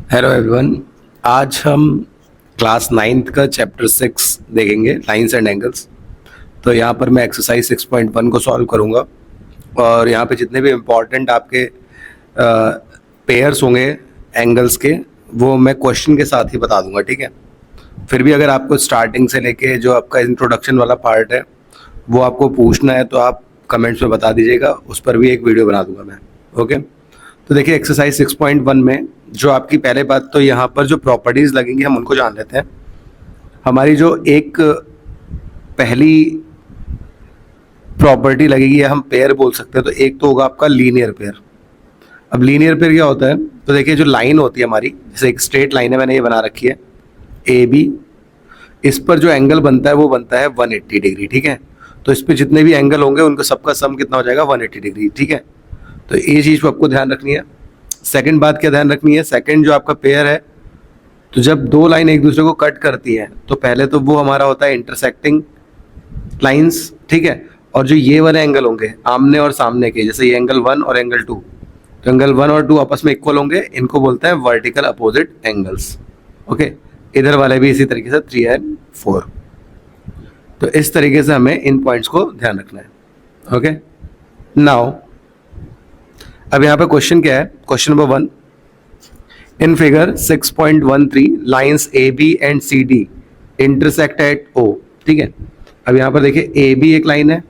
Hello everyone. आज हम class ninth का चैप्टर 6 देखेंगे, लाइंस एंड एंगल्स। तो यहाँ पर मैं एक्सरसाइज 6.1 को सॉल्व करूँगा और यहाँ पे जितने भी इम्पोर्टेंट आपके पेयर्स होंगे एंगल्स के, वो मैं क्वेश्चन के साथ ही बता दूंगा, ठीक है। फिर भी अगर आपको स्टार्टिंग से लेके जो आपका इंट्रोडक्शन वाला पार्ट है वो आपको पूछना है तो आप कमेंट्स में बता दीजिएगा, उस पर भी एक वीडियो बना दूंगा मैं। ओके, तो देखिए एक्सरसाइज 6.1 में जो आपकी पहले बात, तो यहाँ पर जो प्रॉपर्टीज़ लगेंगी हम उनको जान लेते हैं। हमारी जो एक पहली प्रॉपर्टी लगेगी, या हम पेयर बोल सकते हैं, तो एक तो होगा आपका लीनियर पेयर। अब लीनियर पेयर क्या होता है, तो देखिए जो लाइन होती है हमारी, जैसे एक स्ट्रेट लाइन है, मैंने ये बना रखी है ए बी, इस पर जो एंगल बनता है वो बनता है 180 डिग्री, ठीक है। तो इस पर जितने भी एंगल होंगे उनका सबका सम कितना हो जाएगा, 180 डिग्री, ठीक है। तो ये चीज़ को आपको ध्यान रखनी है। सेकंड बात क्या ध्यान रखनी है, सेकंड जो आपका पेयर है, तो जब दो लाइन एक दूसरे को कट करती हैं तो पहले तो वो हमारा होता है इंटरसेक्टिंग लाइंस, ठीक है। और जो ये वाले एंगल होंगे आमने और सामने के, जैसे ये एंगल 1 और एंगल 2, तो एंगल 1 और 2 आपस में इक्वल होंगे, इनको बोलते हैं वर्टिकल अपोजिट एंगल्स। ओके, इधर वाले भी इसी तरीके से 3 एंड 4। तो इस तरीके से हमें इन पॉइंट्स को ध्यान रखना है। ओके, नाउ अब यहाँ पे क्वेश्चन क्या है, question number 1, in figure 6.13 lines A B and C D intersect at O, ठीक है। अब यहाँ पर देखिए ए बी एक लाइन है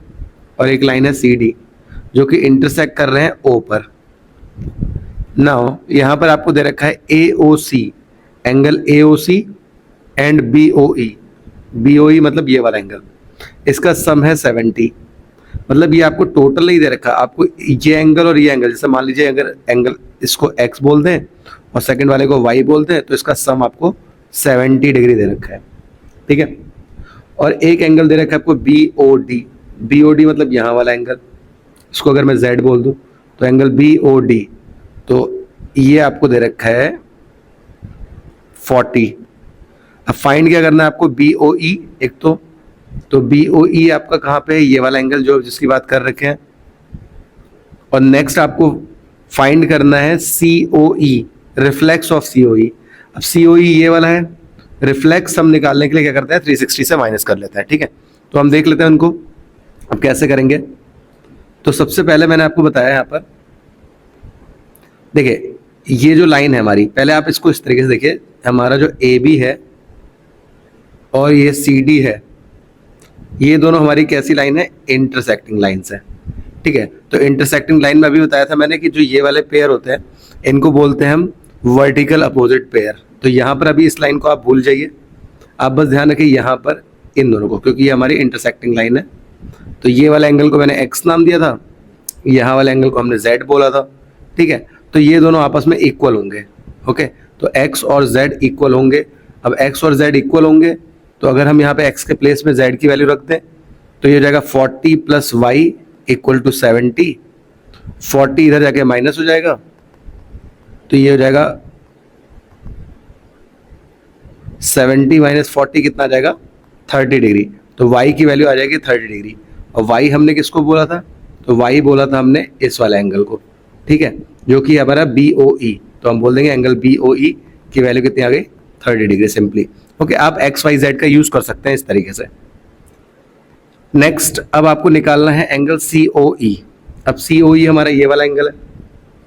और एक लाइन है सी डी, जो कि इंटरसेक्ट कर रहे हैं ओ पर। नाउ यहाँ पर आपको दे रखा है A O C, angle A O C and B O E, B O E मतलब ये वाला एंगल, इसका सम है 70। मतलब ये आपको टोटल नहीं दे रखा, आपको ये एंगल और ये एंगल, जैसे मान लीजिए अगर एंगल इसको x बोल दें और सेकंड वाले को y बोलते हैं, तो इसका सम आपको 70 डिग्री दे रखा है, ठीक है। और एक एंगल दे रखा है आपको B O D, B O D मतलब यहाँ वाला एंगल, इसको अगर मैं z बोल दूँ तो एंगल बी ओ डी, तो ये आपको दे रखा है 40। अब फाइंड क्या करना है आपको, बी ओ ई एक तो बी ओ ई आपका कहाँ पे है, ये वाला एंगल जो जिसकी बात कर रखे हैं। और नेक्स्ट आपको फाइंड करना है सी O E, reflex of C O ई। अब सी ओ ई ये वाला है, रिफ्लेक्स हम निकालने के लिए क्या करते हैं, 360 से माइनस कर लेते हैं, ठीक है। तो हम देख लेते हैं उनको अब कैसे करेंगे। तो सबसे पहले मैंने आपको बताया यहाँ पर, देखिए ये जो लाइन है हमारी, पहले आप इसको इस तरीके से देखिए, हमारा जो ए बी है और ये सी डी है, ये दोनों हमारी कैसी लाइन है, इंटरसेक्टिंग लाइंस है, ठीक है। तो इंटरसेक्टिंग लाइन में अभी बताया था मैंने कि जो ये वाले पेयर होते हैं इनको बोलते हैं हम वर्टिकल अपोजिट पेयर। तो यहाँ पर अभी इस लाइन को आप भूल जाइए, आप बस ध्यान रखिए यहाँ पर इन दोनों को, क्योंकि ये हमारी इंटरसेक्टिंग लाइन है। तो ये वाला एंगल को मैंने x नाम दिया था, यहाँ वाले एंगल को हमने z बोला था, ठीक है। तो ये दोनों आपस में इक्वल होंगे। ओके, तो x और z इक्वल होंगे। अब x और z इक्वल होंगे तो अगर हम यहाँ पे x के प्लेस में z की वैल्यू रख दें तो ये हो जाएगा 40 प्लस वाई इक्वल टू 70। 40 इधर जाके माइनस हो जाएगा, तो ये हो जाएगा 70 माइनस 40 कितना आ जाएगा, 30 डिग्री। तो y की वैल्यू आ जाएगी 30 डिग्री। और y हमने किसको बोला था, तो y बोला था हमने इस वाले एंगल को, ठीक है, जो कि हमारा बी ओ ई। तो हम बोल देंगे एंगल बी ओ ई की वैल्यू कितनी आ गई, 30 डिग्री सिंपली। ओके, आप एक्स वाई जेड का यूज कर सकते हैं इस तरीके से। नेक्स्ट अब आपको निकालना है एंगल सी ओ ई। अब सी ओ ई हमारा ये वाला एंगल है,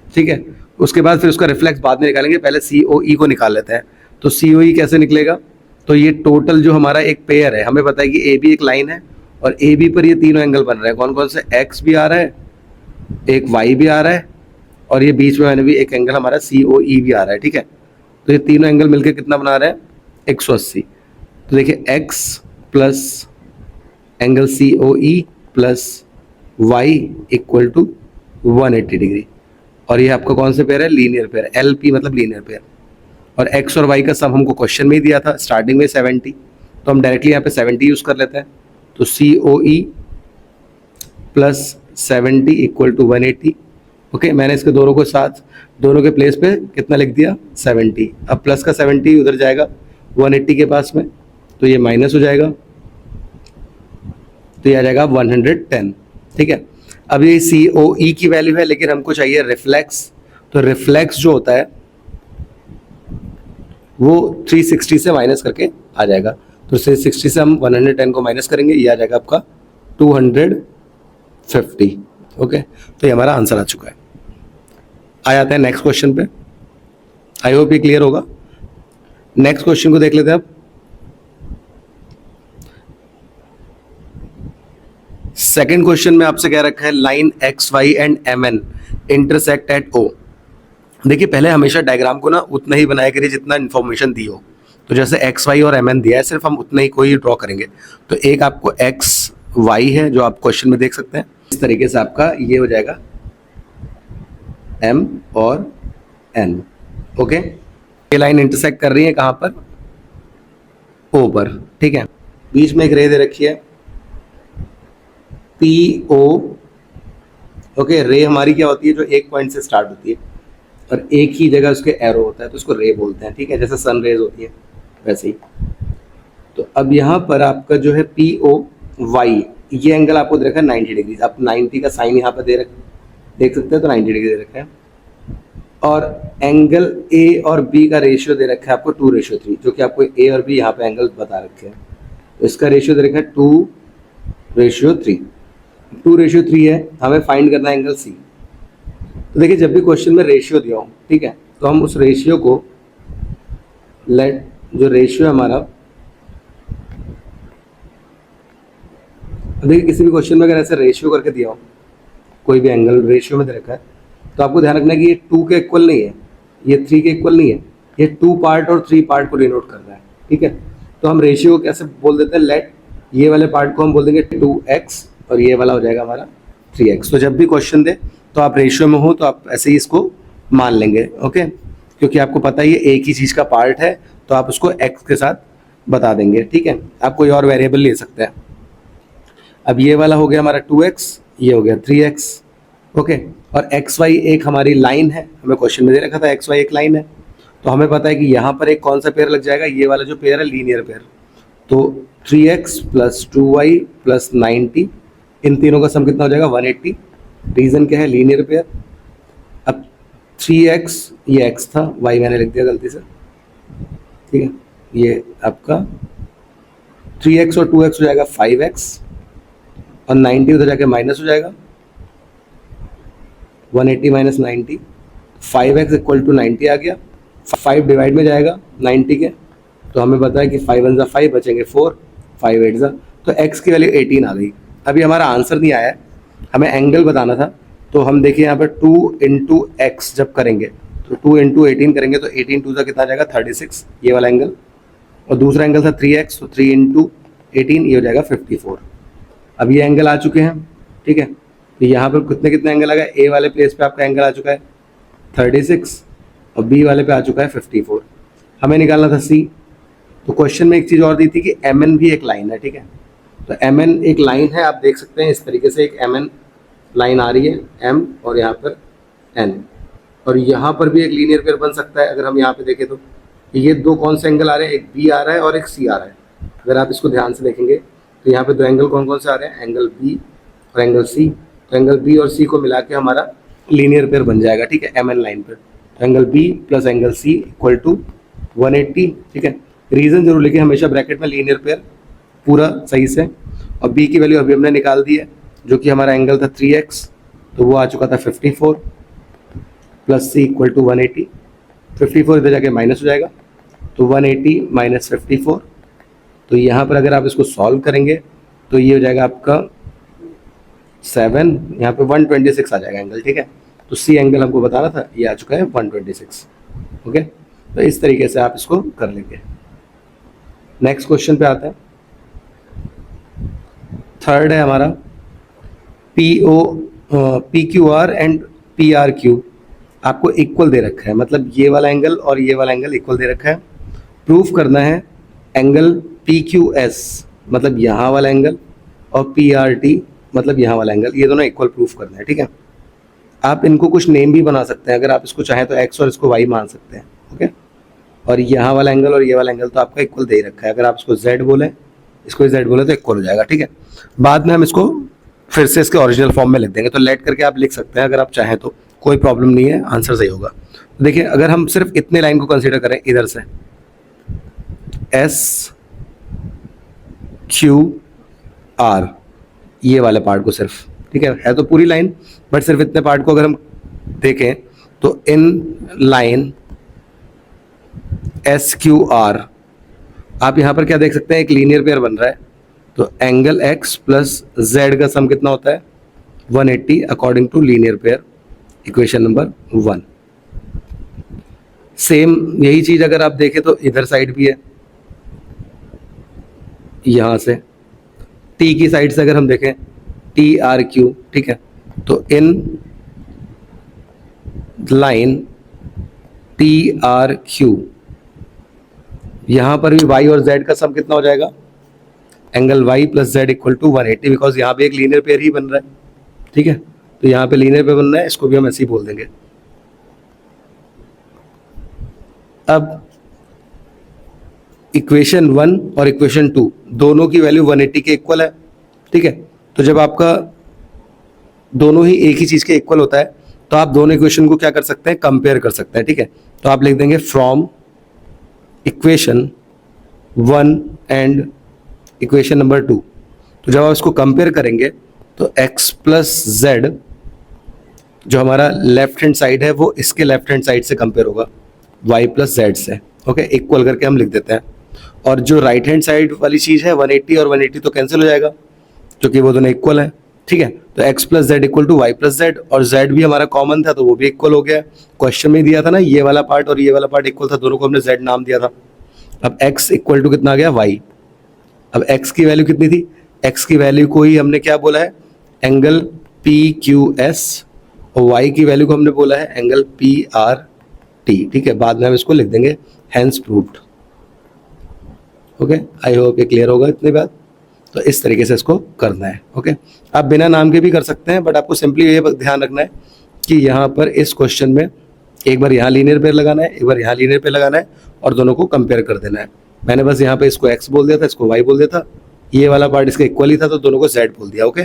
ठीक है। उसके बाद फिर उसका रिफ्लेक्स बाद में निकालेंगे, पहले सी ओ ई को निकाल लेते हैं। तो सी ओ ई कैसे निकलेगा, तो ये टोटल जो हमारा एक पेयर है, हमें पता है कि ए बी एक लाइन है और ए बी पर ये तीनों एंगल बन रहे हैं। कौन कौन से, एक्स भी आ रहा है, एक वाई भी आ रहा है, और ये बीच में मैंने भी एक एंगल हमारा सी ओ ई भी आ रहा है, ठीक है। तो ये तीनों एंगल मिलकर कितना बना रहे हैं, 180। तो देखिए x plus angle C O E plus Y equal to 180 degree. और ये आपका कौन सा पेयर है, लीनियर पेयर, एल पी मतलब लीनियर पेयर। और x और y का सम हमको क्वेश्चन में ही दिया था स्टार्टिंग में 70, तो हम डायरेक्टली यहाँ पे 70 यूज कर लेते हैं। तो C O E plus 70 equal to 180। Okay, मैंने इसके दोनों को साथ, दोनों के प्लेस पे कितना लिख दिया, 70। अब प्लस का 70 उधर जाएगा 180 के पास में, तो ये माइनस हो जाएगा, तो ये आ जाएगा 110, ठीक है। अब ये सी ओ ई की वैल्यू है, लेकिन हमको चाहिए रिफ्लेक्स। तो रिफ्लेक्स जो होता है वो 360 से माइनस करके आ जाएगा। तो 360 से हम 110 को माइनस करेंगे, ये आ जाएगा आपका 250। ओके, तो ये हमारा आंसर आ चुका है। आ जाते हैं नेक्स्ट क्वेश्चन पे। आई होप ये क्लियर होगा। नेक्स्ट क्वेश्चन को देख लेते हैं अब। सेकंड क्वेश्चन में आपसे कह रखा है line X Y and M N intersect at O. देखिए पहले हमेशा डायग्राम को ना उतना ही बनाया करिए जितना इन्फॉर्मेशन दी हो। तो जैसे एक्स वाई और एम एन दिया है, सिर्फ हम उतना ही कोई ड्रॉ करेंगे। तो एक आपको एक्स वाई है जो आप क्वेश्चन में देख सकते हैं, इस तरीके से आपका ये हो जाएगा एम और एन। ओके, ये लाइन इंटरसेक्ट कर रही है कहाँ पर? ओ पर, ठीक है। बीच में एक रे दे रखी है पी ओ। ओके, रे हमारी क्या होती है? जो एक पॉइंट से स्टार्ट होती है और एक ही जगह उसके एरो होता है, तो उसको रे बोलते हैं, ठीक है। जैसे सन रेज होती है वैसे ही। तो अब यहाँ पर आपका जो है पी ओ वाई, ये एंगल आपको दे रखा है 90 डिग्री। आप 90 का साइन यहाँ पर देख सकते हैं, तो 90 डिग्री दे रखा है। और एंगल ए और बी का रेशियो दे रखा है आपको 2:3, जो कि आपको ए और बी यहाँ पे एंगल बता रखे हैं। तो इसका रेशियो दे रखा है 2:3। 2:3 है, हमें फाइंड करना है एंगल सी। तो देखिए जब भी क्वेश्चन में रेशियो दिया हो, ठीक है, तो हम उस रेशियो को जो रेशियो हमारा, देखिए किसी भी क्वेश्चन में अगर ऐसे रेशियो करके दिया हो, कोई भी एंगल रेशियो में दे रखा है, तो आपको ध्यान रखना है कि ये 2 के इक्वल नहीं है, ये 3 के इक्वल नहीं है, ये 2 पार्ट और 3 पार्ट को डिनोट कर रहा है, ठीक है। तो हम रेशियो को कैसे बोल देते हैं? लेट ये वाले पार्ट को हम बोल देंगे 2x और ये वाला हो जाएगा हमारा 3x। तो जब भी क्वेश्चन दे तो आप रेशियो में हो तो आप ऐसे ही इसको मान लेंगे। ओके, क्योंकि आपको पता है ये एक ही चीज़ का पार्ट है, तो आप उसको x के साथ बता देंगे, ठीक है। आप कोई और वेरिएबल ले सकते हैं। अब ये वाला हो गया हमारा 2x, ये हो गया 3x। ओके, और एक्स वाई एक हमारी लाइन है, हमें क्वेश्चन में दे रखा था एक्स वाई एक लाइन है, तो हमें पता है कि यहाँ पर एक कौन सा पेयर लग जाएगा? ये वाला जो पेयर है, लीनियर पेयर। तो 3x + 2y + 90, इन तीनों का सम कितना हो जाएगा? 180। रीज़न क्या है? Linear pair. अब 3x ये x था, y मैंने लिख दिया गलती से, ठीक है। ये आपका 3x और 2x हो जाएगा 5x, और 90 उधर जाके माइनस हो जाएगा, 180 - 90, 5x = 90 आ गया। 5 डिवाइड में जाएगा 90 के, तो हमें पता है कि 5 × 1 = 5, बचेंगे 4, 5 × 8 = तो x की वैल्यू 18 आ गई। अभी हमारा आंसर नहीं आया है, हमें एंगल बताना था। तो हम देखिए यहाँ पर 2 × x जब करेंगे, तो 2 × 18 करेंगे, तो 18 × 2 कितना आ जाएगा? 36, ये वाला एंगल। और दूसरा एंगल था 3x, तो 3 × 18 ये हो जाएगा 54। अब ये एंगल आ चुके हैं, ठीक है। तो यहाँ पर कितने एंगल आ गए? ए वाले प्लेस पे आपका एंगल आ चुका है 36 और बी वाले पे आ चुका है 54। हमें निकालना था सी। तो क्वेश्चन में एक चीज़ और दी थी कि एम एन भी एक लाइन है, ठीक है। तो एम एन एक लाइन है, आप देख सकते हैं इस तरीके से एक एम एन लाइन आ रही है, एम और यहाँ पर एन, और यहाँ पर भी एक लीनियर पेयर बन सकता है। अगर हम यहाँ पे देखें तो ये दो कौन से एंगल आ रहे हैं? एक बी आ रहा है और एक सी आ रहा है। अगर आप इसको ध्यान से देखेंगे तो यहाँ पे दो एंगल कौन कौन से आ रहे हैं? एंगल बी और एंगल सी। तो एंगल बी और सी को मिला के हमारा लीनियर पेयर बन जाएगा, ठीक है, एम एन लाइन पर। तो एंगल बी + एंगल सी = 180, ठीक है। रीज़न जरूर लिखे हमेशा ब्रैकेट में, लीनियर पेयर पूरा सही से। और बी की वैल्यू अभी हमने निकाल दी है, जो कि हमारा एंगल था 3x, तो वो आ चुका था 54 + c = 180। 54 इधर जाके माइनस हो जाएगा, तो 180 - 54। तो यहाँ पर अगर आप इसको सॉल्व करेंगे तो ये हो जाएगा आपका 7, यहाँ पे 126 आ जाएगा एंगल, ठीक है। तो सी एंगल हमको बताना था, ये आ चुका है 126। ओके, तो इस तरीके से आप इसको कर लेंगे। नेक्स्ट क्वेश्चन पे आता है। थर्ड है हमारा PQR एंड PRQ आपको इक्वल दे रखा है, मतलब ये वाला एंगल और ये वाला एंगल इक्वल दे रखा है। प्रूफ करना है एंगल PQS, मतलब यहाँ वाला एंगल, और PRT मतलब यहाँ वाला एंगल, ये दोनों इक्वल प्रूफ करना है, ठीक है। आप इनको कुछ नेम भी बना सकते हैं, अगर आप इसको चाहें तो x और इसको y मान सकते हैं, ओके। और यहाँ वाला एंगल और ये वाला एंगल तो आपका इक्वल दे ही रखा है। अगर आप इसको z बोले, इसको z बोले, तो इक्वल हो जाएगा, ठीक है। बाद में हम इसको फिर से इसके ओरिजिनल फॉर्म में लिख देंगे, तो लेट करके आप लिख सकते हैं अगर आप चाहें तो, कोई प्रॉब्लम नहीं है, आंसर सही होगा। तो देखिए अगर हम सिर्फ इतने लाइन को कंसीडर करें इधर से, एस क्यू आर, ये वाले पार्ट को सिर्फ, ठीक है तो पूरी लाइन, बट सिर्फ इतने पार्ट को अगर हम देखें तो in line S Q R आप यहां पर क्या देख सकते हैं, एक लीनियर पेयर बन रहा है। तो एंगल एक्स प्लस जेड का सम कितना होता है 180 according to linear pair, equation number 1। Same यही चीज अगर आप देखें तो इधर साइड भी है, यहां से टी की साइड से अगर हम देखें टी आर क्यू, ठीक है, तो in line T R Q यहां पर भी y और z का सम कितना हो जाएगा, angle y plus z equal to 180, because यहाँ पे एक लीनियर पेयर ही बन रहा है, ठीक है, तो यहाँ पे लीनियर पेयर बन रहा है, इसको भी हम ऐसे ही बोल देंगे। अब इक्वेशन 1 और इक्वेशन 2 दोनों की वैल्यू 180 के इक्वल है, ठीक है, तो जब आपका दोनों ही एक ही चीज के इक्वल होता है तो आप दोनों इक्वेशन को क्या कर सकते हैं, कंपेयर कर सकते हैं, ठीक है। तो आप लिख देंगे from equation 1 and equation number 2। तो जब आप इसको कंपेयर करेंगे तो x प्लस जेड जो हमारा लेफ्ट हैंड साइड है वो इसके लेफ्ट हैंड साइड से कंपेयर होगा y प्लस जेड से, ओके, इक्वल करके हम लिख देते हैं। और जो राइट हैंड साइड वाली चीज है 180 और 180 तो कैंसिल हो जाएगा क्योंकि वो दोनों इक्वल है, ठीक है। तो x plus Z equal to Y plus Z, और z भी हमारा कॉमन था तो वो भी इक्वल हो गया। क्वेश्चन में दिया था ना ये वाला पार्ट और ये वाला पार्ट इक्वल था, दोनों को हमने z नाम दिया था। अब x इक्वल टू कितना आ गया y। अब x की वैल्यू कितनी थी, x की वैल्यू को ही हमने क्या बोला है, एंगल PQS, और y की वैल्यू को हमने बोला है एंगल PRT, ठीक है। बाद में हम इसको लिख देंगे hence proved, okay. I hope ये क्लियर होगा इतनी बात। तो इस तरीके से इसको करना है, ओके। आप बिना नाम के भी कर सकते हैं, बट आपको सिंपली ये ध्यान रखना है कि यहाँ पर इस क्वेश्चन में एक बार यहाँ लीनियर पेयर लगाना है, एक बार यहाँ लीनियर पेयर लगाना है और दोनों को कंपेयर कर देना है। मैंने बस यहाँ पे इसको x बोल दिया था, इसको y बोल दिया था, ये वाला पार्ट इसका इक्वल ही था तो दोनों को z बोल दिया, ओके।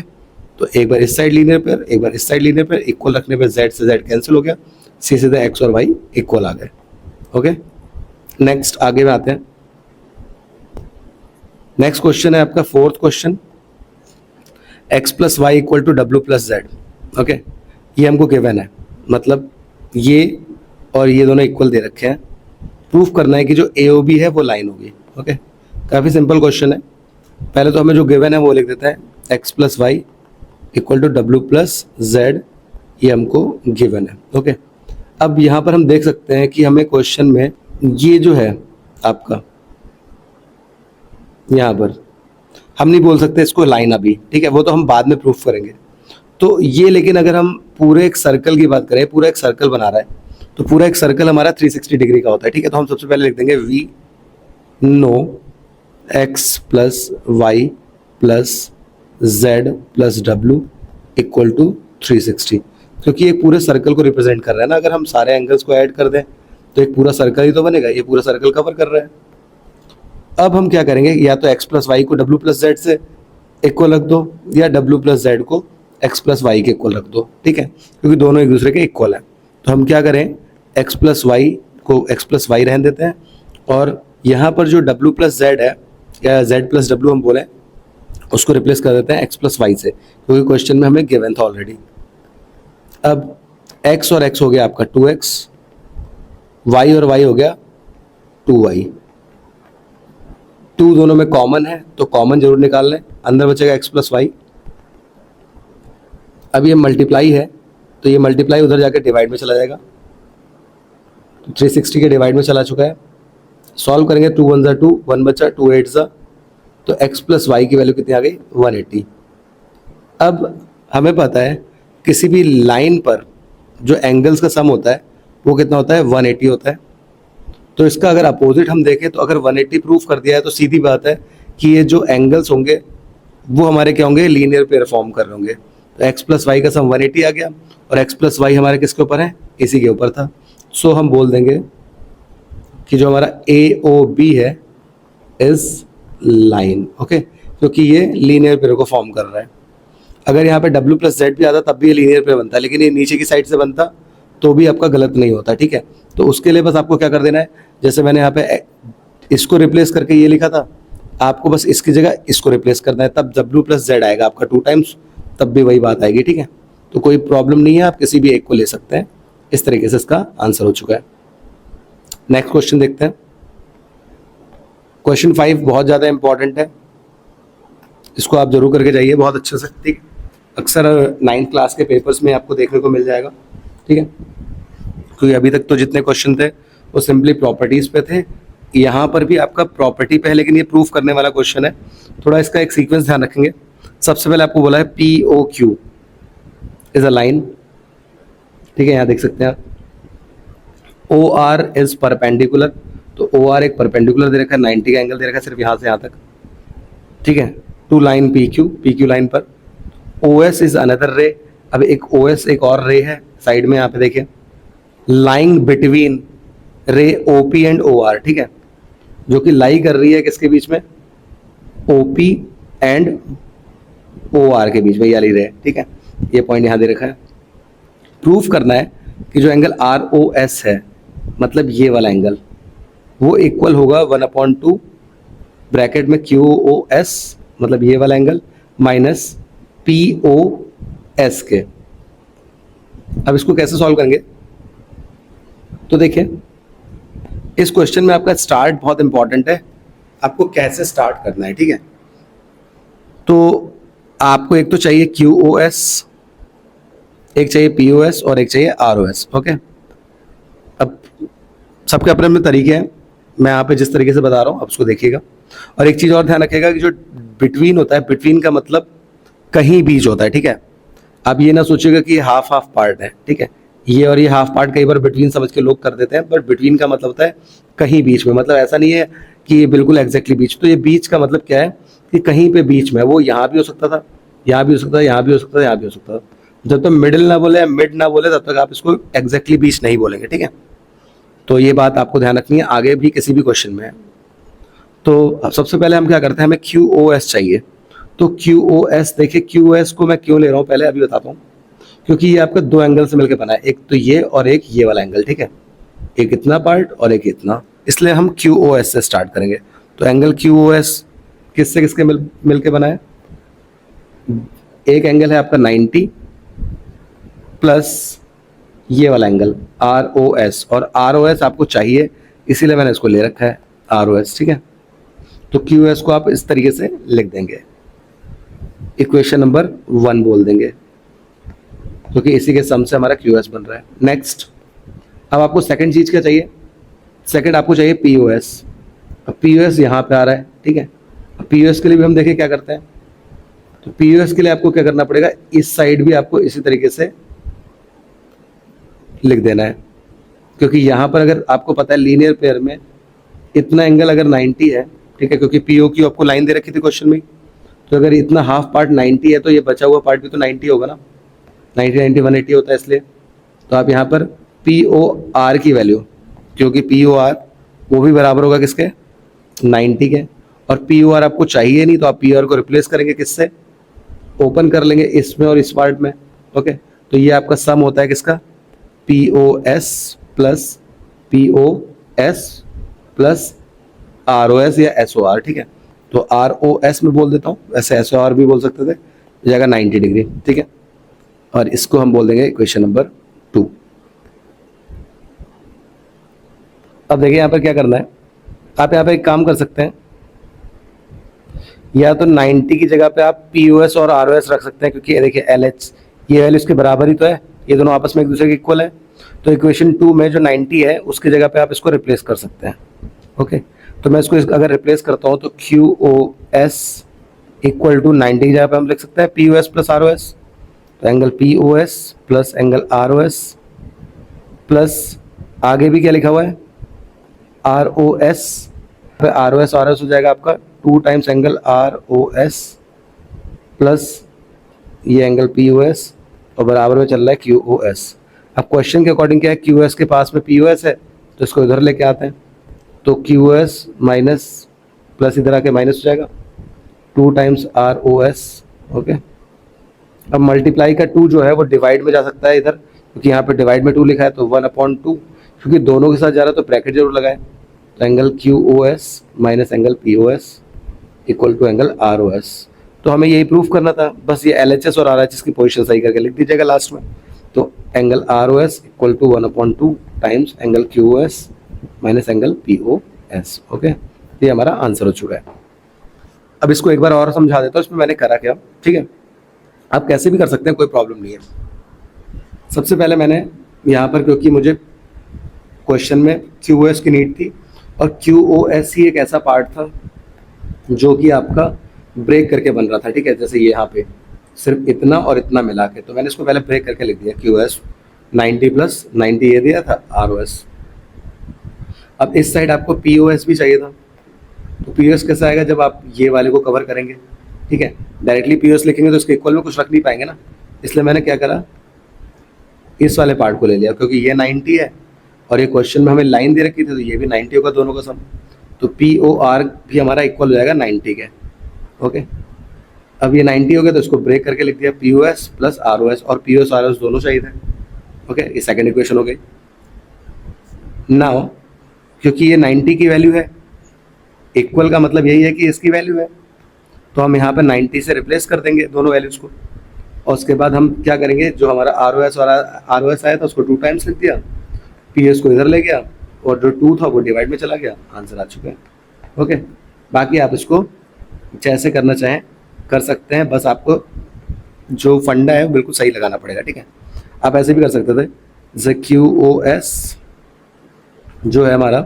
तो एक बार इस साइड लीनियर पेयर, एक बार इस साइड लीनियर पेयर, इक्वल रखने पर z से z कैंसिल हो गया, सीधे x और y इक्वल आ गए, ओके। नेक्स्ट आगे में आते हैं। नेक्स्ट क्वेश्चन है आपका fourth question, x plus Y equal to W plus Z, okay. ये हमको गिवन है, मतलब ये और ये दोनों इक्वल दे रखे हैं। प्रूफ करना है कि जो ए ओ बी है वो लाइन होगी, ओके। काफ़ी सिंपल क्वेश्चन है। पहले तो हमें जो गिवन है वो लिख देते हैं x plus Y equal to W plus Z, ये हमको गिवन है, ओके। अब यहाँ पर हम देख सकते हैं कि हमें क्वेश्चन में ये जो है आपका, यहाँ पर हम नहीं बोल सकते इसको लाइन अभी, ठीक है, वो तो हम बाद में प्रूफ करेंगे। तो ये, लेकिन अगर हम पूरे एक सर्कल की बात करें, पूरा एक सर्कल बना रहा है तो पूरा एक सर्कल हमारा 360 डिग्री का होता है, ठीक है। तो हम सबसे पहले लिख देंगे we know x plus Y plus Z plus W equal to 360, क्योंकि एक पूरे सर्कल को रिप्रेजेंट कर रहा है ना। अगर हम सारे एंगल्स को ऐड कर दें तो एक पूरा सर्कल ही तो बनेगा, ये पूरा सर्कल कवर कर रहा है। अब हम क्या करेंगे, या तो x प्लस वाई को w प्लस जेड से इक्वल रख दो या w प्लस जेड को x प्लस वाई के इक्वल रख दो, ठीक है, क्योंकि दोनों एक दूसरे के इक्वल हैं। तो हम क्या करें, x प्लस वाई को x प्लस वाई रहने देते हैं और यहाँ पर जो w प्लस जेड है या z प्लस w हम बोले उसको रिप्लेस कर देते हैं x प्लस वाई से, क्योंकि क्वेश्चन में हमें गिवन था ऑलरेडी। अब x और x हो गया आपका 2x, y और y हो गया 2y। 2 दोनों में कॉमन है तो कॉमन जरूर निकाल लें, अंदर बचेगा x प्लस वाई। अब ये मल्टीप्लाई है तो ये मल्टीप्लाई उधर जाकर डिवाइड में चला जाएगा, तो 360 के डिवाइड में चला चुका है। सॉल्व करेंगे 2 1 ज़ा 2, 1 बचा, 2 8 ज़ा, तो x प्लस वाई की वैल्यू कितनी आ गई 180। अब हमें पता है किसी भी लाइन पर जो एंगल्स का सम होता है वो कितना होता है 180 होता है। तो इसका अगर अपोजिट हम देखें तो अगर 180 प्रूफ कर दिया है तो सीधी बात है कि ये जो एंगल्स होंगे वो हमारे क्या होंगे, लीनियर पेयर फॉर्म कर रहे होंगे। तो x प्लस वाई का सम 180 आ गया और x प्लस वाई हमारे किसके ऊपर है, इसी के ऊपर था। सो हम बोल देंगे कि जो हमारा AOB है इज लाइन, ओके, क्योंकि ये लीनियर पेयर को फॉर्म कर रहा है। अगर यहाँ पे W प्लस जेड भी आता तब भी ये लीनियर पेयर बनता, लेकिन ये नीचे की साइड से बनता तो भी आपका गलत नहीं होता, ठीक है। तो उसके लिए बस आपको क्या कर देना है, जैसे मैंने यहाँ पे इसको रिप्लेस करके ये लिखा था, आपको बस इसकी जगह इसको रिप्लेस करना है, तब W प्लस जेड आएगा आपका 2 टाइम्स, तब भी वही बात आएगी, ठीक है। तो कोई प्रॉब्लम नहीं है, आप किसी भी एक को ले सकते हैं। इस तरीके से इसका आंसर हो चुका है। नेक्स्ट क्वेश्चन देखते हैं। क्वेश्चन 5 बहुत ज़्यादा इंपॉर्टेंट है, इसको आप जरूर करके जाइए बहुत अच्छे से, ठीक। अक्सर 9th क्लास के पेपर्स में आपको देखने को मिल जाएगा, ठीक है। क्योंकि अभी तक तो जितने क्वेश्चन थे वो सिंपली प्रॉपर्टीज़ पे थे, यहाँ पर भी आपका प्रॉपर्टी पे है, लेकिन ये प्रूफ करने वाला क्वेश्चन है। थोड़ा इसका एक सीक्वेंस ध्यान रखेंगे। सबसे पहले आपको बोला है POQ इज अ लाइन, ठीक है, यहाँ देख सकते हैं आप। OR इज परपेंडिकुलर, तो OR एक परपेंडिकुलर दे रखा है, 90 का एंगल दे रखा है सिर्फ यहाँ से यहाँ तक, ठीक है, टू लाइन PQ लाइन पर। OS इज अनदर रे, अब एक OS एक और रे है साइड में, यहाँ पे देखिए, लाइंग बिटवीन रे OP एंड OR, ठीक है, जो कि लाई कर रही है किसके बीच में, OP एंड OR के बीच में, ये वाली रे, ठीक है। ये पॉइंट यहाँ दे रखा है। प्रूफ करना है कि जो एंगल ROS है, मतलब ये वाला एंगल, वो इक्वल होगा 1/2 ब्रैकेट में QOS, मतलब ये वाला एंगल, माइनस POS के। अब इसको कैसे सॉल्व करेंगे, तो देखिए इस क्वेश्चन में आपका स्टार्ट बहुत इंपॉर्टेंट है, आपको कैसे स्टार्ट करना है, ठीक है। तो आपको एक तो चाहिए QOS, एक चाहिए POS और एक चाहिए ROS, ओके। अब सबके अपने अपने तरीके हैं, मैं यहाँ पे जिस तरीके से बता रहा हूँ आप उसको देखिएगा। और एक चीज़ और ध्यान रखिएगा कि जो बिटवीन होता है, बिटवीन का मतलब कहीं बीच होता है, ठीक है। आप ये ना सोचिएगा कि हाफ हाफ पार्ट है, ठीक है, ये और ये हाफ पार्ट कई बार बिटवीन समझ के लोग कर देते हैं, बट बिटवीन का मतलब होता है कहीं बीच में, मतलब ऐसा नहीं है कि ये बिल्कुल एग्जैक्टली बीच। तो ये बीच का मतलब क्या है कि कहीं पे बीच में, वो यहाँ भी हो सकता था, यहाँ भी हो सकता था, यहाँ भी हो सकता था, यहाँ भी हो सकता था। जब तक मिडिल ना बोले, मिड ना बोले, तब तक आप इसको एग्जैक्टली बीच नहीं बोलेंगे, ठीक है। तो ये बात आपको ध्यान रखनी है, आगे भी किसी भी क्वेश्चन में है। तो सबसे पहले हम क्या करते हैं, हमें QOS चाहिए। तो QOS देखिए, QOS को मैं क्यों ले रहा हूँ पहले अभी बताता हूँ। क्योंकि ये आपका दो एंगल से मिलकर बना है, एक तो ये और एक ये वाला एंगल, ठीक है, एक इतना पार्ट और एक इतना, इसलिए हम QOS से स्टार्ट करेंगे। तो एंगल QOS किससे किसके मिलके बना है, एक एंगल है आपका 90 प्लस ये वाला एंगल ROS, और ROS आपको चाहिए इसीलिए मैंने इसको ले रखा है ROS, ठीक है। तो QOS को आप इस तरीके से लिख देंगे, इक्वेशन नंबर 1 बोल देंगे, क्योंकि इसी के सम से हमारा QOS बन रहा है। नेक्स्ट, अब आपको सेकंड चीज क्या चाहिए, सेकंड आपको चाहिए POS। अब POS यहाँ पे आ रहा है, ठीक है। अब POS के लिए भी हम देखें क्या करते हैं। तो POS के लिए आपको क्या करना पड़ेगा, इस साइड भी आपको इसी तरीके से लिख देना है, क्योंकि यहाँ पर अगर आपको पता है लीनियर पेयर में इतना एंगल अगर 90 है, ठीक है, क्योंकि POQ आपको लाइन दे रखी थी क्वेश्चन में, तो अगर इतना हाफ पार्ट 90 है तो ये बचा हुआ पार्ट भी तो 90 होगा ना, 90 90 180 होता है, इसलिए तो आप यहाँ पर POR की वैल्यू, क्योंकि POR वो भी बराबर होगा किसके, 90 के, और POR आपको चाहिए नहीं, तो आप POR को रिप्लेस करेंगे किससे, ओपन कर लेंगे इसमें और इस पार्ट में, ओके। तो ये आपका सम होता है किसका, POS plus POS plus ROS या SOR, ठीक है। तो ROS में बोल देता हूँ, वैसे SOR भी बोल सकते थे, जाएगा 90 डिग्री, ठीक है। और इसको हम बोल देंगे इक्वेशन नंबर 2। अब देखिए यहाँ पर क्या करना है, आप यहाँ पे एक काम कर सकते हैं, या तो 90 की जगह पे आप POS और ROS रख सकते हैं, क्योंकि देखिए LH ये वैल्यू इसके बराबर ही तो है, ये दोनों आपस में एक दूसरे के इक्वल है। तो इक्वेशन 2 में जो 90 है उसकी जगह पे आप इसको रिप्लेस कर सकते हैं, ओके। तो मैं इसको अगर रिप्लेस करता हूँ तो QOS इक्वल टू 90 की जगह पे हम लिख सकते हैं POS प्लस ROS। तो angle POS plus angle ROS plus आगे भी क्या लिखा हुआ है ROS, फिर ROS हो जाएगा आपका 2 टाइम्स एंगल ROS प्लस ये एंगल POS और बराबर में चल रहा है QOS। अब क्वेश्चन के अकॉर्डिंग क्या है, QOS के पास में POS है तो इसको इधर लेके आते हैं, तो QOS माइनस प्लस इधर आके माइनस हो जाएगा 2 टाइम्स ROS, ओके। अब मल्टीप्लाई का 2 जो है वो डिवाइड में जा सकता है इधर, क्योंकि यहाँ पे डिवाइड में 2 लिखा है, तो 1/2, क्योंकि दोनों के साथ जा रहा है तो ब्रैकेट जरूर लगाएं, तो angle Q O S minus angle P O S equal to angle are O S. तो हमें यही प्रूफ करना था, बस ये एल एच एस और आर एच एस की पोजिशन सही करके लिख दीजिएगा लास्ट में। तो angle are O S equal to 1/2 times angle Q O S minus angle P O S. Okay, ये हमारा आंसर हो चुका है। अब इसको एक बार और समझा देता हूँ इसमें मैंने करा क्या। ठीक है, आप कैसे भी कर सकते हैं, कोई प्रॉब्लम नहीं है। सबसे पहले मैंने यहाँ पर, क्योंकि मुझे क्वेश्चन में क्यू ओ एस की नीड थी और क्यू ओ एस ही एक ऐसा पार्ट था जो कि आपका ब्रेक करके बन रहा था। ठीक है, जैसे यहाँ पे सिर्फ इतना और इतना मिला के, तो मैंने इसको पहले ब्रेक करके लिख दिया क्यू एस 90 प्लस 90 ये दिया था आर ओ एस। अब इस साइड आपको पी ओ एस भी चाहिए था, तो पी ओ एस कैसा आएगा जब आप ये वाले को कवर करेंगे। ठीक है, डायरेक्टली पी ओ एस लिखेंगे तो इसके इक्वल में कुछ रख नहीं पाएंगे ना, इसलिए मैंने क्या करा, इस वाले पार्ट को ले लिया, क्योंकि ये 90 है और ये क्वेश्चन में हमें लाइन दे रखी थी तो ये भी 90 होगा दोनों का सम, तो पी ओ आर भी हमारा इक्वल हो जाएगा 90 के। ओके, अब ये 90 हो गया तो इसको ब्रेक करके लिख दिया P O S plus R O S, और P O S R O S दोनों चाहिए थे। ओके, ये सेकंड इक्वेशन हो गई। नाउ क्योंकि ये 90 की वैल्यू है, इक्वल का मतलब यही है कि इसकी वैल्यू है, तो हम यहाँ पे 90 से रिप्लेस कर देंगे दोनों वैल्यूज को, और उसके बाद हम क्या करेंगे, जो हमारा आर ओ एस और आर ओ एस आया था उसको 2 टाइम्स लिख दिया, पी एस को इधर ले गया और जो 2 था वो डिवाइड में चला गया, आंसर आ चुका है। ओके, बाकी आप इसको जैसे करना चाहें कर सकते हैं, बस आपको जो फंडा है वो बिल्कुल सही लगाना पड़ेगा। ठीक है, आप ऐसे भी कर सकते थे, जैसे क्यू ओ एस जो है हमारा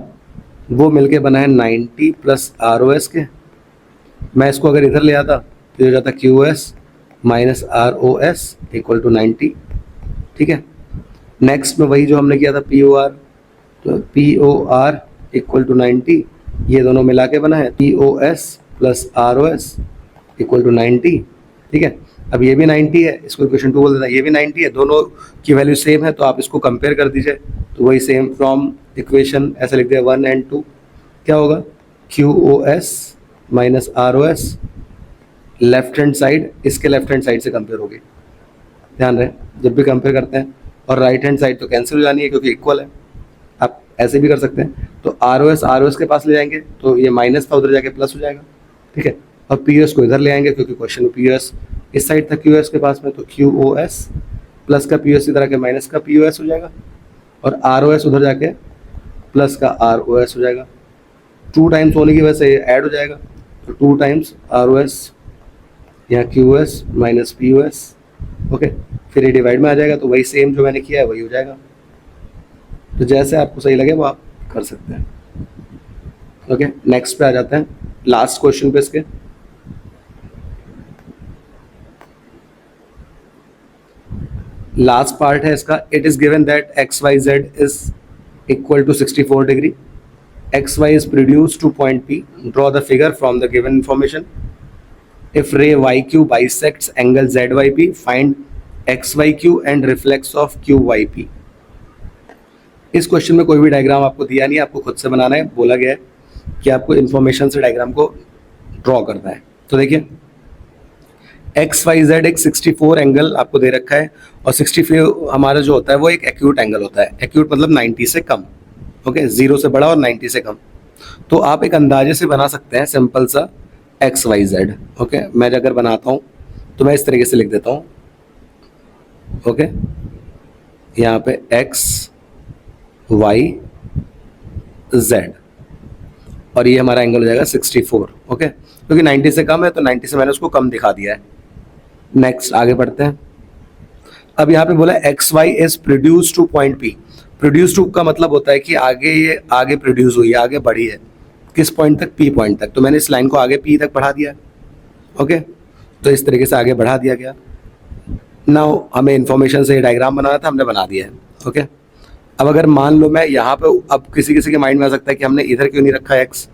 वो मिलके बना है 90 प्लस आर ओ एस के, मैं इसको अगर इधर ले आता तो हो जाता Q S minus are O S equal to 90। ठीक है, नेक्स्ट में वही जो हमने किया था पी ओ आर, तो P O R equal to 90, ये दोनों मिला के बना है P O S plus R O S equal to 90। ठीक है, अब ये भी 90 है, इसको इक्वेशन 2 बोल देता है, ये भी 90 है, दोनों की वैल्यू सेम है, तो आप इसको कंपेयर कर दीजिए, तो वही सेम फ्रॉम इक्वेशन ऐसे लिख दिया 1 एंड 2, क्या होगा Q O S minus are O S, left hand side इसके लेफ्ट हैंड साइड से कंपेयर होगी। ध्यान रहे जब भी कंपेयर करते हैं, और राइट हैंड साइड तो कैंसिल हो जानी है क्योंकि इक्वल है। आप ऐसे भी कर सकते हैं, तो आर ओ एस के पास ले जाएंगे तो ये माइनस था उधर जाके प्लस हो जाएगा। ठीक है, और पी एस को इधर ले आएंगे क्योंकि क्वेश्चन में पी एस इस साइड था क्यू एस के पास में, तो क्यू ओ एस प्लस का पी एस इधर आके माइनस का पी ओ एस हो जाएगा, और आर ओ एस उधर जाके प्लस का आर ओ एस हो जाएगा। 2 टाइम्स होने की वजह से ये ऐड हो जाएगा, तो 2 टाइम्स आर ओ एस यहाँ Q S minus P O S. Okay, फिर ये डिवाइड में आ जाएगा, तो वही सेम जो मैंने किया है वही हो जाएगा। तो जैसे आपको सही लगे वो आप कर सकते हैं। ओके, नेक्स्ट पे आ जाते हैं, लास्ट क्वेश्चन पे इसके। लास्ट पार्ट है इसका, it is given that X Y Z is equal to 64 degree, X Y is produced to point P, draw the figure from the given information, if ray Y Q bisects angle Z Y P, find X Y Q and reflex of Q Y P. इस question में कोई भी diagram आपको दिया नहीं है, आपको खुद से बनाना है, बोला गया है कि आपको इन्फॉर्मेशन से डायग्राम को ड्रॉ करना है। तो देखिए एक्स वाई जेड एक 64 एंगल आपको दे रखा है, और 64 हमारा जो होता है वो एक एक्यूट एंगल होता है, एक्यूट मतलब 90 से कम। ओके, 0 से बड़ा और 90 से कम। तो आप एक अंदाजे से बना सकते हैं सिंपल सा एक्स वाई जेड। ओके, मैं अगर बनाता हूँ तो मैं इस तरीके से लिख देता हूँ। ओके, यहाँ पे एक्स वाई जेड, और ये हमारा एंगल हो जाएगा 64। ओके, क्योंकि 90 से कम है तो 90 से मैंने उसको कम दिखा दिया है। नेक्स्ट आगे बढ़ते हैं। अब यहाँ पे बोला x Y is produce two point P, produce two का मतलब होता है कि आगे ये आगे प्रोड्यूस हुई है, आगे बढ़ी है, किस पॉइंट तक, पी पॉइंट तक, तो मैंने इस लाइन को आगे पी तक बढ़ा दिया। ओके, तो इस तरीके से आगे बढ़ा दिया गया। नाउ हमें इन्फॉर्मेशन से डायग्राम बनाना था, हमने बना दिया है। ओके, अब अगर मान लो मैं यहाँ पे, अब किसी किसी के माइंड में आ सकता है कि हमने इधर क्यों नहीं रखा एक्स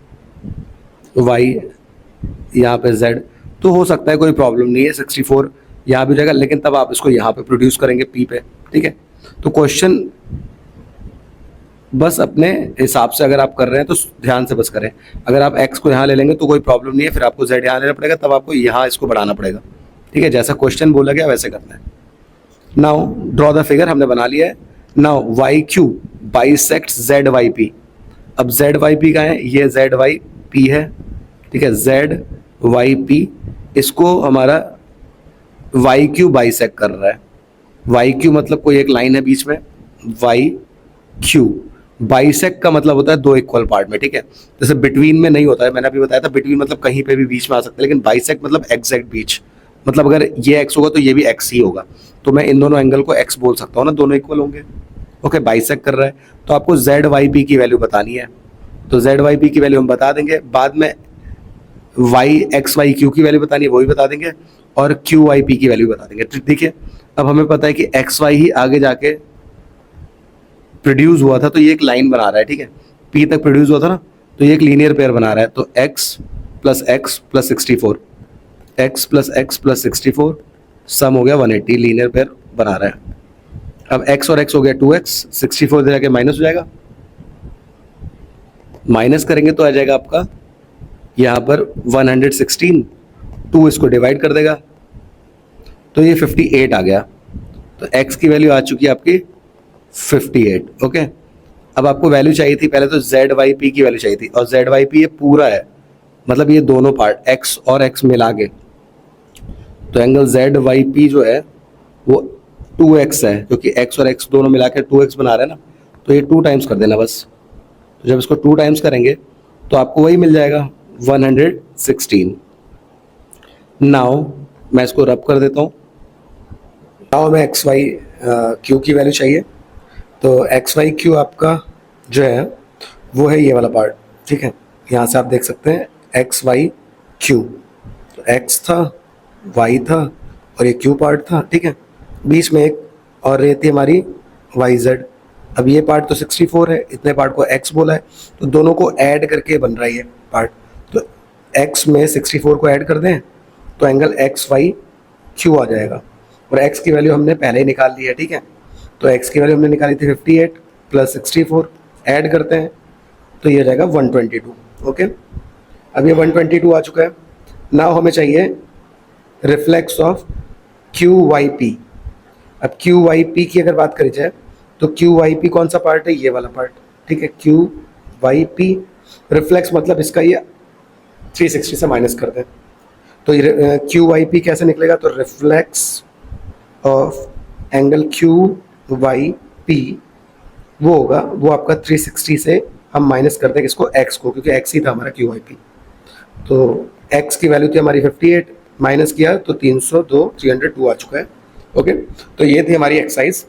वाई यहाँ पे जेड, तो हो सकता है कोई प्रॉब्लम नहीं है, 64 यहाँ भी हो जाएगा, लेकिन तब आप इसको यहाँ पे प्रोड्यूस करेंगे पी पे। ठीक है, तो क्वेश्चन बस अपने हिसाब से अगर आप कर रहे हैं तो ध्यान से बस करें। अगर आप एक्स को यहाँ ले लेंगे तो कोई प्रॉब्लम नहीं है, फिर आपको जेड यहाँ लेना पड़ेगा, तब आपको यहाँ इसको बढ़ाना पड़ेगा। ठीक है, जैसा क्वेश्चन बोला गया वैसे करना है। नाउ ड्रॉ द फिगर हमने बना लिया है। Now Y Q bisects Z Y P, अब जेड वाई पी का है, ये जेड वाई पी है, ठीक है, जेड वाई पी, इसको हमारा वाई क्यू बाइसेक्ट कर रहा है। वाई क्यू मतलब कोई एक लाइन है बीच में, वाई क्यू। बाइसेक्ट का मतलब होता है दो इक्वल पार्ट में, ठीक है। जैसे बिटवीन में नहीं होता है, मैंने अभी बताया था, बिटवीन मतलब कहीं पे भी बीच में आ सकता है, लेकिन बाइसेक्ट मतलब एग्जैक्ट बीच, मतलब अगर ये एक्स होगा तो ये भी एक्स ही होगा, तो मैं इन दोनों एंगल को एक्स बोल सकता हूँ ना, दोनों इक्वल होंगे। ओके, बाइसेक्ट कर रहा है, तो आपको जेड वाई पी की वैल्यू बतानी है, तो जेड वाई पी की वैल्यू हम बता देंगे, बाद में वाई एक्स वाई क्यू की वैल्यू बतानी है वो भी बता देंगे, और क्यू वाई पी की वैल्यू बता देंगे। देखिए अब हमें पता है कि एक्स वाई ही आगे जाके प्रोड्यूस हुआ था, तो ये एक लाइन बना रहा है, ठीक है, पी तक प्रोड्यूस हुआ था ना, तो ये एक लीनियर पेयर बना रहा है, तो एक्स प्लस 64, एक्स प्लस 64 सम हो गया 180, लीनियर पेयर बना रहा है। अब x और x हो गया 2x, 64 दे जाके माइनस हो जाएगा, माइनस करेंगे तो आ जाएगा आपका यहाँ पर 116, 2 इसको डिवाइड कर देगा तो ये 58 आ गया, तो x की वैल्यू आ चुकी है आपकी 58। ओके, अब आपको वैल्यू चाहिए थी, पहले तो जेड वाई पी की वैल्यू चाहिए थी, और जेड वाई पी ये पूरा है, मतलब ये दोनों पार्ट x और x मिला के, तो एंगल जेड वाई पी जो है वो 2x है, क्योंकि x और x दोनों मिला के 2x बना रहे हैं ना, तो ये 2 टाइम्स कर देना बस। तो जब इसको 2 टाइम्स करेंगे तो आपको वही मिल जाएगा 116। नाउ मैं इसको रब कर देता हूँ। नाउ हमें एक्स वाई क्यू की वैल्यू चाहिए, तो एक्स वाई क्यू आपका जो है वो है ये वाला पार्ट, ठीक है, यहाँ से आप देख सकते हैं एक्स वाई क्यू, तो एक्स था, वाई था, और ये क्यू पार्ट था, ठीक है, बीच में एक और रहती है हमारी वाई जेड। अब ये पार्ट तो 64 है, इतने पार्ट को x बोला है, तो दोनों को ऐड करके बन रहा है ये पार्ट, तो x में 64 को ऐड कर दें तो एंगल एक्स वाई क्यू आ जाएगा, और x की वैल्यू हमने पहले ही निकाल ली है, ठीक है, तो x की वैल्यू हमने निकाली थी 58 प्लस 64, ऐड करते हैं तो ये हो जाएगा 122। ओके, अब ये 122 आ चुका है। नाउ हमें चाहिए reflex of Q Y P. अब क्यू वाई पी की अगर बात करी जाए तो क्यू वाई पी कौन सा पार्ट है, ये वाला पार्ट, ठीक है, क्यू वाई पी रिफ्लेक्स मतलब इसका ये 360 से माइनस कर दें, तो ये क्यू वाई पी कैसे निकलेगा, तो reflex of angle Q Y P वो होगा, वो आपका 360 से हम माइनस कर देंगे इसको x को, क्योंकि x ही था हमारा क्यू वाई पी, तो x की वैल्यू थी हमारी 58, माइनस किया तो 302 आ चुका है। ओके, तो ये थी हमारी एक्सरसाइज।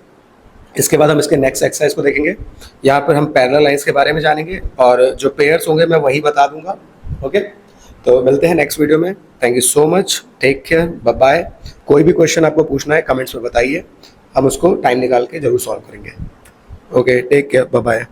इसके बाद हम इसके नेक्स्ट एक्सरसाइज को देखेंगे, यहाँ पर हम पैरेलल लाइंस के बारे में जानेंगे, और जो पेयर्स होंगे मैं वही बता दूंगा। ओके, तो मिलते हैं नेक्स्ट वीडियो में। Thank you so much, take care, bye bye. कोई भी क्वेश्चन आपको पूछना है कमेंट्स में बताइए, हम उसको टाइम निकाल के जरूर सॉल्व करेंगे। Okay, take care, bye bye.